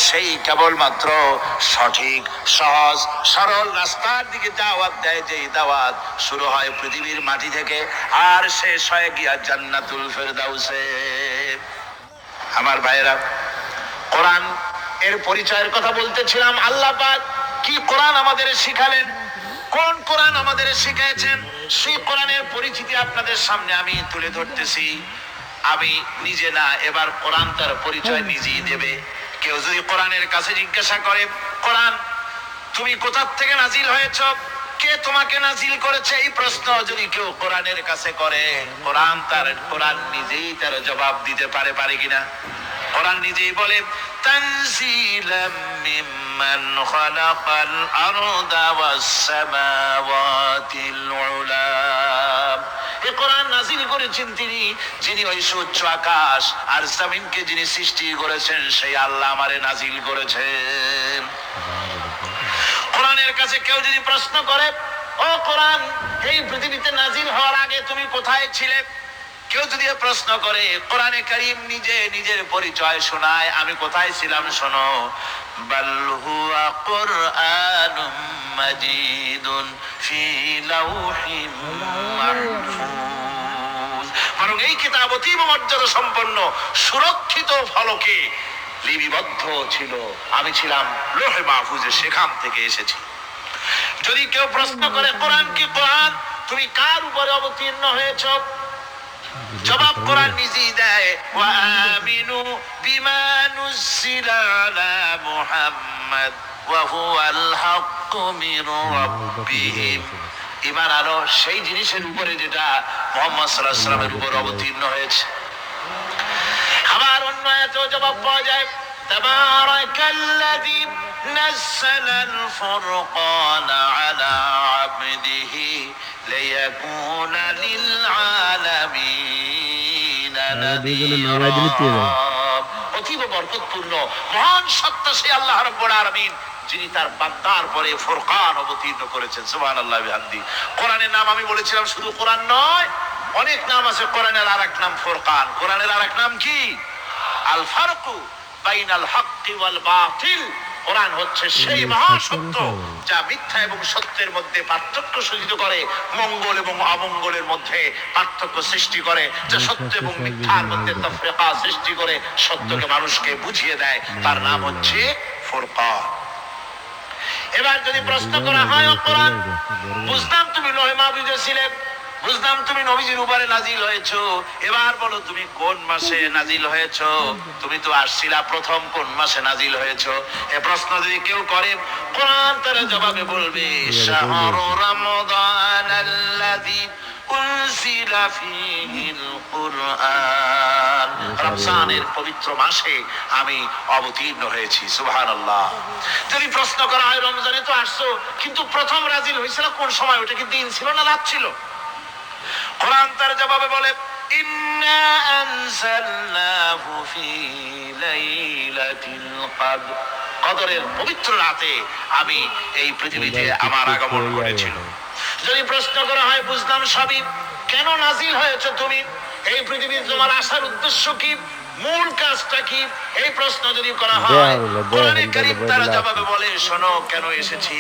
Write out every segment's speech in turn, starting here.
সেই কেবলমাত্র সঠিক সহজ সরল রাস্তার দিকে দাওয়াত দেয়। যেই দাওয়াত শুরু হয় পৃথিবীর মাটি থেকে আর শেষ হয় গিয়া জান্নাতুল ফেরদাউসে। আমার ভাইয়েরা, কোরআন এর পরিচয়ের কথা বলতেছিলাম। আল্লাহ পাক কি কোরআন আমাদের শিখালেন, কোন কোরআন আমাদের শিখিয়েছেন, সেই কোরআনের পরিচিতি আপনাদের সামনে আমি তুলে ধরতেছি। আমি নিজে না, এবার কোরআন তার পরিচয় নিজেই দেবে। কেউ যদি কোরআনের কাছে জিজ্ঞাসা করে, কোরআন তুমি কোথা থেকে নাজিল হয়েছ, কে তোমাকে নাজিল করেছে, এই প্রশ্ন যদি কেউ কোরআনের কাছে করে, কোরআন নিজেই তার জবাব দিতে পারে কিনা? কোরআন নিজেই বলে, তানজিলাম মিম্মান খালাকাল আরদা ওয়াস সামাওয়াতিল উলা। এই কোরআন নাজিল করেছেন তিনি, যিনি ওই সুউচ্চ আকাশ আর জমিনকে যিনি সৃষ্টি করেছেন, সেই আল্লাহ আমারে নাজিল করেছেন। কোরআনের কাছে কেউ যদি প্রশ্ন করে, ও কোরআন এই পৃথিবীতে নাজিল হওয়ার আগে তুমি কোথায় ছিলে, কেউ যদি প্রশ্ন করে, কোরআনে কারীম নিজে নিজের পরিচয় শোনায়, আমি কোথায় ছিলাম শোনো। বাল হুয়া কুরআনুম মাজিদুন ফি লাউহিম মাহফুজ। বরং এই কিতাব অতীব মর্যাদা সম্পন্ন সুরক্ষিত ফলকে লিপিবদ্ধ ছিল, আমি ছিলাম লৌহে মাহফুজে, সেখান থেকে এসেছি। যদি কেউ প্রশ্ন করে, কোরআন কি কোরআন তুমি কার উপরে অবতীর্ণ হয়েছ, জবাব কোরআন নিজেই দেয়, ওয়া আমিনু বিমা নুজিলা আলা মুহাম্মাদ ওয়া হুয়াল হাক্কু মির রাব্বিহিম। ঈমান আনো সেই জিনিসের উপরে যেটা মুহাম্মদ সাল্লাল্লাহু আলাইহি ওয়াসাল্লামের উপর অবতীর্ণ হয়েছে। আবার অন্য আয়াতেও জবাব পাওয়া যায়, তাবারাকাল্লাযী নাযালাল ফুরকানা আলা আবদিহি লিয়াকুনা লিল আলামিন নাযীরা। অতীব বরকতপূর্ণ মহান সত্তা সেই আল্লাহ রাব্বুল আলামিন, যিনি তার বান্দার পরে ফুরকান অবতীর্ণ করেছেন। সুবহানাল্লাহি ওয়া বিহামদিহি। কোরআনের নাম আমি বলেছিলাম শুধু কোরআন নয়, অনেক নাম আছে। কোরআনের আরেক নাম ফুরকান। কোরআনের আরেক নাম কি? আল ফারকু বাইনাল হাক্কি ওয়াল বাতিল। কোরআন হচ্ছে সেই মহাসত্য যা মিথ্যা এবং সত্যের মধ্যে পার্থক্য সূচিত করে, মঙ্গল এবং অমঙ্গলের মধ্যে পার্থক্য সৃষ্টি করে, যা সত্য এবং মিথ্যার মধ্যে তাফরিকা সৃষ্টি করে, সত্যকে মানুষকে বুঝিয়ে দেয়। তার নাম হচ্ছে ফুরকান। এবার যদি প্রশ্ন করা হয়, ও কোরআন বুঝলাম তুমি লৌহে মাহফুজে ছিলে, বুঝলাম তুমি নবীজির উপরে নাজিল হয়েছো, এবার বলো তুমি কোন মাসে নাজিল হয়েছো, তুমি তো আসছিলা প্রথম কোন মাসে নাজিল হয়েছো। এই প্রশ্ন যদি কেউ করে, কোরআন তার জবাবে বলবে, শাহরু রমাদানাল্লাযী উনজিলা ফীহিল কুরআন। রমজানের পবিত্র মাসে আমি অবতীর্ণ হয়েছি। সুবহানাল্লাহ। যদি প্রশ্ন করা হয়, রমজানে তো আসছো, কিন্তু প্রথম নাজিল হয়েছিল কোন সময়, ওটা কি দিন ছিল না রাত ছিল? কোরআন তার জবাবে বলে, ইন্না আনজালনাহু ফি লাইলাতিল কদর। কদরের পবিত্র রাতে আমি এই পৃথিবীতে আমার আগমন করেছিল। যদি প্রশ্ন করা হয়, বুঝলাম সবই, কেন নাজিল হয়েছে তুমি, এই পৃথিবীতে তোমার আসার উদ্দেশ্য কি, মূল কাজটা কি, এই প্রশ্ন যদি করা হয়, কোরআনে কারীম তার জবাবে বলে, শোনো কেন এসেছি।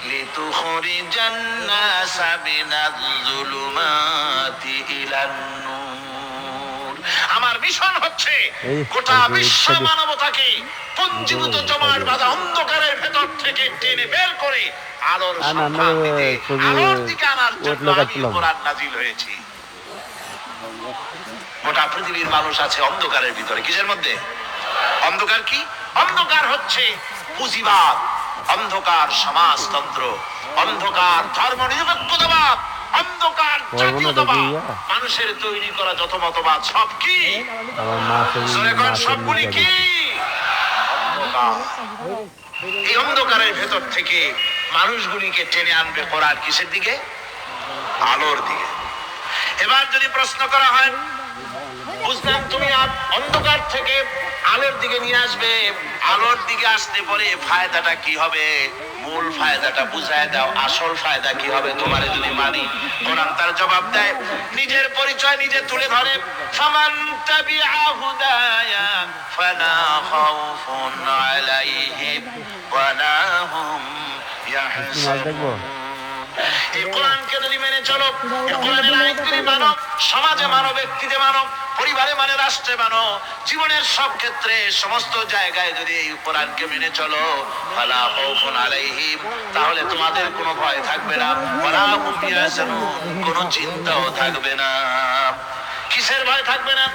লিতুখরিজান নাসা মিনাজ যুলুমাতি ইলান নূর। আমার মিশন হচ্ছে গোটা বিশ্ব মানবতাকে পুঞ্জীভূত জমাট বাঁধা অন্ধকারের ভেতর থেকে টেনে বের করে আলোর সন্ধান দিতে, আলোর দিকে আনার জন্য আমি কোরআন নাজিল হয়েছি। গোটা পৃথিবীর মানুষ আছে অন্ধকারের ভিতরে। কিসের মধ্যে? অন্ধকার কি? অন্ধকার হচ্ছে পুঁজিবাদ, অন্ধকার সমাজতন্ত্র, অন্ধকার ধর্ম নিরপেক্ষতাবাদ, অন্ধকার জাতীয়তাবাদ, মানুষের তৈরি করা যত মতবাদ সব কি? সবগুলি কি? অন্ধকার। এই অন্ধকারের ভেতর থেকে মানুষগুলিকে টেনে আনবে কোরআন কিসের দিকে? আলোর দিকে। এবার যদি প্রশ্ন করা হয়, বুঝলাম তুমি অন্ধকার থেকে আলোর দিকে নিয়ে আসবে। আলোর দিকে আসতে পরে ফায়দাটা কি হবে? মূল ফায়দাটা বুঝায় দাও, আসল ফায়দা কি হবে তোমারে যদি মানি। কোরআন তার জবাব দেয়, নিজের পরিচয় নিজে তুলে ধরে, ফামান তাবিআ হুদায়া ফালা খাউফুন আলাইহিম ওয়ালা হুম ইয়াহজানুন। এই কোরআনকে যদি মেনে চলো, এই কোরআনের আইন যদি মানো, সমাজে মানো, ব্যক্তিতে মানো, পরিবারে মানে, রাষ্ট্রে মানো, জীবনের সব ক্ষেত্রে সমস্ত জায়গায় যদি এই কোরআনকে মেনে চলো, ফালা খাউফুন আলাইহিম, তাহলে তোমাদের কোনো ভয় থাকবে না, ওয়ালা হুম ইয়াহজানুন, কোনো চিন্তাও থাকবে না। কিসের ভয় থাকবে না?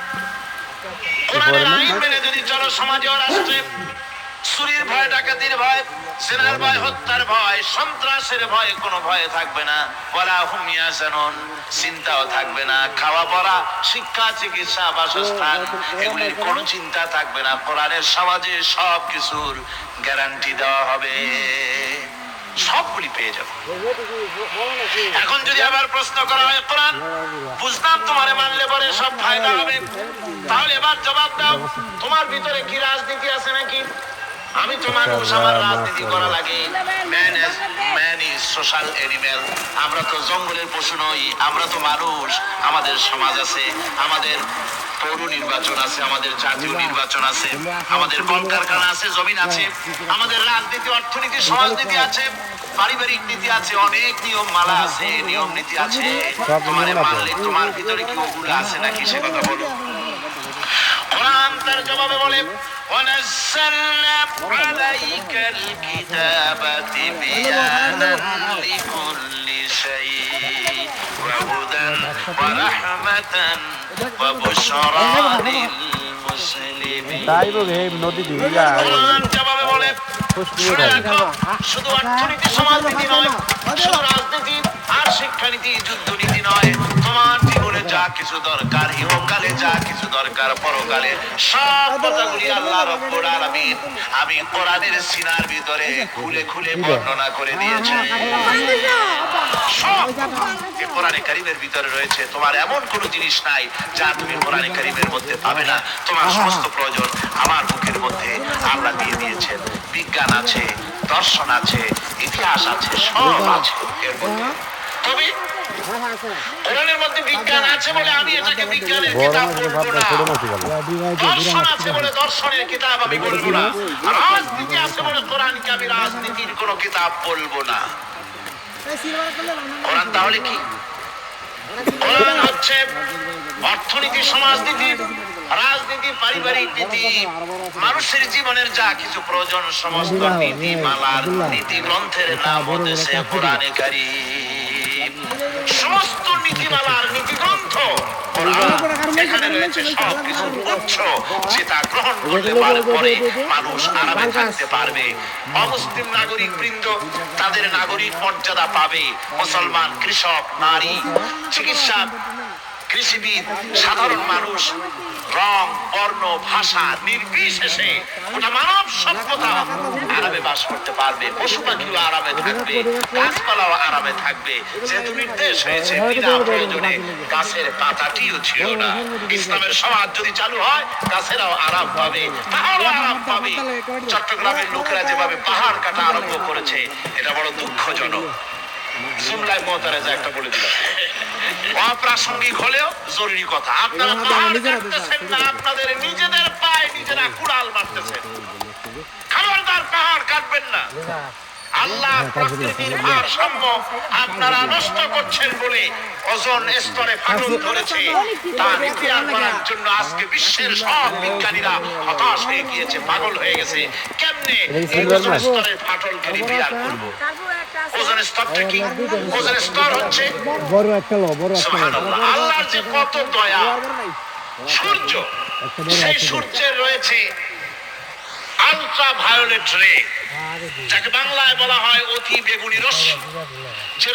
কোরআনের আইন মেনে যদি চলো সমাজে ও রাষ্ট্রে, চুরির ভয়, ডাকাতির ভয়, সেনার ভয়, হত্যার ভয়, সন্ত্রাসের ভয়, কোনো ভয় থাকবে না। ওয়ালা হুম ইয়াহজানুন, চিন্তাও থাকবে না। খাওয়া পড়া, শিক্ষা, চিকিৎসা, বাসস্থান, এগুলির কোনো চিন্তা থাকবে না। কোরআনের সমাজে সব কিছুর গ্যারান্টি দেওয়া হবে, সবগুলি পেয়ে যাবো। এখন যদি আবার প্রশ্ন করা হয়, কোরআন বুঝলাম তোমারে মানলে পরে সব ফায়দা হবে, তাহলে এবার জবাব দাও, তোমার ভিতরে কি রাজনীতি আছে নাকি? আমি তো মানুষ, আমার রাজনীতি করা লাগে। Man is social animal. আমরা তো জঙ্গলের পশু নই, আমরা তো মানুষ। আমাদের সমাজ আছে, আমাদের পৌর নির্বাচন আছে, আমাদের জাতীয় নির্বাচন আছে, আমাদের কলকারখানা আছে, জমিন আছে, আমাদের রাজনীতি, অর্থনীতি, সমাজনীতি আছে, পারিবারিক নীতি আছে, অনেক নিয়ম মালা আছে, নিয়ম নীতি আছে। তোমার মানলে তোমার ভিতরে কি ওগুলো আছে নাকি সে কথা বলো। কোরআন তার জবাবে বলে, وَنَزَّلْنَا عَلَيْكَ الْكِتَابَ تِبْيَانًا لِكُلِّ شَيْءٍ وَهُدًى وَرَحْمَةً وَبُشْرَى لِلْمُسْلِمِينَ। কোরআন জবাবে বলে, শুনে রাখো, শুধু অর্থনীতি সমাজনীতি নয়, শুধু রাজনীতি আর শিক্ষানীতি, যুদ্ধনীতি নয়, তোমার জীবনে যা কিছু দরকার, ইহকালে যা কিছু দরকার, পরকালে সব কথাগুলি আল্লাহ রাব্বুল আলামিন আমি কোরআনের সিনার ভিতরে খুলে খুলে বর্ণনা করে দিয়েছি। সব এই কোরআনে কারীমের ভিতরে রয়েছে। তোমার এমন কোন জিনিস নাই যা তুমি কোরআনে কারীমের মধ্যে পাবে না। তোমার সমস্ত প্রয়োজন আমার মুখের মধ্যে আল্লাহ দিয়ে দিয়েছেন। বিজ্ঞান আছে, দর্শন আছে, ইতিহাস আছে, সব আছে এর মধ্যে। তবে কোরআনের মধ্যে বিজ্ঞান আছে বলে আমি এটাকে বিজ্ঞানের কিতাব বলবো না, দর্শন আছে বলে দর্শনের কিতাব আমি বলবো না, রাজনীতি আছে বলে কোরআনকে আমি রাজনীতির কোনো কিতাব বলবো না। কোরআন তাহলে কি? কোরআন হচ্ছে অর্থনীতি, সমাজনীতি, রাজনীতি, পারিবারিক নীতি, মানুষের জীবনের যা কিছু প্রয়োজন, সমস্ত নীতি মালার নীতি গ্রন্থের নাম হচ্ছে কোরআনে কারীম। সমস্ত নীতিমালার নীতি গ্রন্থ এখানে রয়েছে, সব কিছু উচ্চ, যেটা গ্রহণ করলে পরে মানুষ আরামে থাকতে পারবে। অমুসলিম নাগরিক বৃন্দ তাদের নাগরিক মর্যাদা পাবে। মুসলমান, কৃষক, নারী, চিকিৎসা, কৃষিবিদ, সাধারণ মানুষ, রং, বর্ণ, ভাষা নির্বিশেষে গোটা মানব সভ্যতা আরামে বাস করতে পারবে। পশু পাখিও আরামে থাকবে, গাছপালাও আরামে থাকবে। যেহেতু নির্দেশ হয়েছে বিনা প্রয়োজনে গাছের পাতাটিও ছিল না। ইসলামের সমাজ যদি চালু হয়, গাছেরাও আরাম পাবে, পাহাড়ও আরাম পাবে। চট্টগ্রামের লোকেরা যেভাবে পাহাড় কাটা আরম্ভ করেছে, এটা বড় দুঃখজনক। জুমলায় মুতারাজা একটা বলে দিলাম, অপ্রাসঙ্গিক হলেও জরুরি কথা। আপনারা পাহাড় কাটতেছেন না, আপনাদের নিজেদের পায়ে নিজেরা কুড়াল মারতেছেন। খবরদার পাহাড় কাটবেন না। আল্লাহ প্রকৃতির ভারসাম্য আপনারা নষ্ট করছেন বলে ওজোন স্তরে ফাটল ধরেছে। তা রিপেয়ার করার জন্য আজকে বিশ্বের সব বিজ্ঞানীরা হতাশ হয়ে গিয়েছে, পাগল হয়ে গেছে। কেমনে এই ওজোন স্তরের ফাটলকে রিপেয়ার করব? ওজোন স্তরটা কি? ওজোন স্তর হচ্ছে সুবহানাল্লাহ, আল্লাহর যে কত দয়া। সূর্য, সেই সূর্যের রয়েছে আলট্রা ভায়োলেট রে, যাকে বাংলায় বলা হয় অতি বেগুনি রশ্মি।